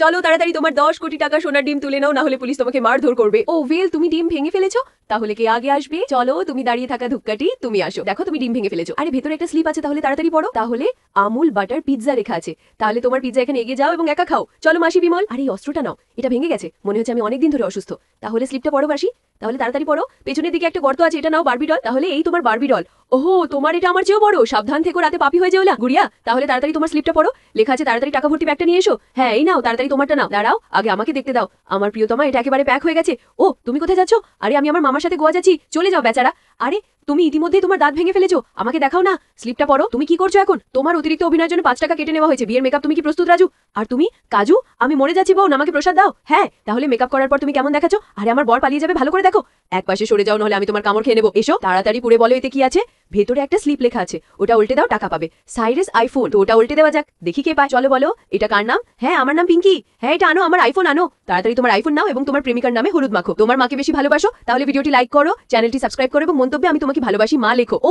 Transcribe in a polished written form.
চলো তাড়াতাড়ি তোমার 10 কোটি টাকা সোনার ডিম তুলে নাও, না হলে পুলিশ তোমাকে মারধর করবে। ও ওয়েল, তুমি ডিম ভেঙে ফেলেছো? তাহলে কে আগে আসবে? চলো, তুমি দাঁড়িয়ে থাকা ধূপকাঠি, তুমি আসো। দেখো তুমি ডিম ভেঙে ফেলেছো। আরে ভেতরে একটা স্লিপ আছে, তাহলে তাড়াতাড়ি পড়ো। তাহলে আমুল বাটার পিৎজা লেখা আছে, তাহলে তোমার পিৎজা এখানে এগিয়ে যাও এবং একা খাও। চলো মাসি বিমল। আরে এই অস্ত্রটা নাও, এটা ভেঙে গেছে, মনে হচ্ছে আমি অনেকদিন ধরে অসুস্থ। তাহলে স্লিপটা পড়ো মাসি, তাহলে তাড়াতাড়ি পড়ো। পেছনের দিকে একটা গর্ত আছে, এটা নাও বারবি ডল। তাহলে এই তোমার বারবি ডল। ওহো, তোমার এটা আমার চেয়েও বড়, সাবধান থেকো, রাতে পাপি হয়ে যেও না গুড়িয়া। তাহলে তাড়াতাড়ি তোমার স্লিপটা পড়ো, লেখা আছে তাড়াতাড়ি টাকা ভর্তি ব্যাগটা নিয়ে এসো। হ্যাঁ এই নাও, তাড়াতাড়ি তোমারটা নাও। দাঁড়াও, আগে আমাকে দেখতে দাও। আমার প্রিয়তমা, এটা একেবারে প্যাক হয়ে গেছে। ও তুমি কোথায় যাচ্ছ? আরে আমি আমার মামার সাথে গোয়া যাচ্ছি, চলে যাও বেচারা। আরে তুমি ইতিমধ্যেই তোমার দাঁত ভেঙে ফেলেছো, আমাকে দেখাও না। স্লিপটা পড়ো। তুমি কি করছো এখন? তোমার অতিরিক্ত অভিনয়ের জন্য 5 টাকা কেটে নেওয়া হয়েছে। বিয়ের মেকআপ তুমি কি প্রস্তুত রাজু? আর তুমি কাজু? আমি মরে যাচ্ছি বোন, আমাকে প্রসাদ দাও। হ্যাঁ তাহলে মেকআপ করার পর তুমি কেমন দেখাচ্ছ? আরে আমার বর পালিয়ে যাবে, ভালো করে দেখো। এক পাশে সরে যাও, নাহলে আমি তোমার কামড় খেয়ে নেবো। এসো তাড়াতাড়ি পুড়ে বলো এতে কি আছে। ভেতরে একটা স্লিপ লেখা আছে, ওটা উল্টে দাও, টাকা পাবে। সাইরাস আইফোন, তো ওটা উল্টে দেওয়া যাক, দেখি কে পায়। চলো বলো, এটা কার নাম? হ্যাঁ আমার নাম পিঙ্কি। হ্যাঁ এটা আনো, আমার আইফোন আনো। তাড়াতাড়ি তোমার আইফোন নাও এবং তোমার প্রেমিকার নামে হলুদ মাখো। তোমার মাকে বেশি ভালোবাসো, তাহলে ভিডিওটি লাইক করো, চ্যানেলটি সাবস্ক্রাইব করো এবং মন্তব্যে আমি তোমাকে ভালোবাসি মা লেখো। ও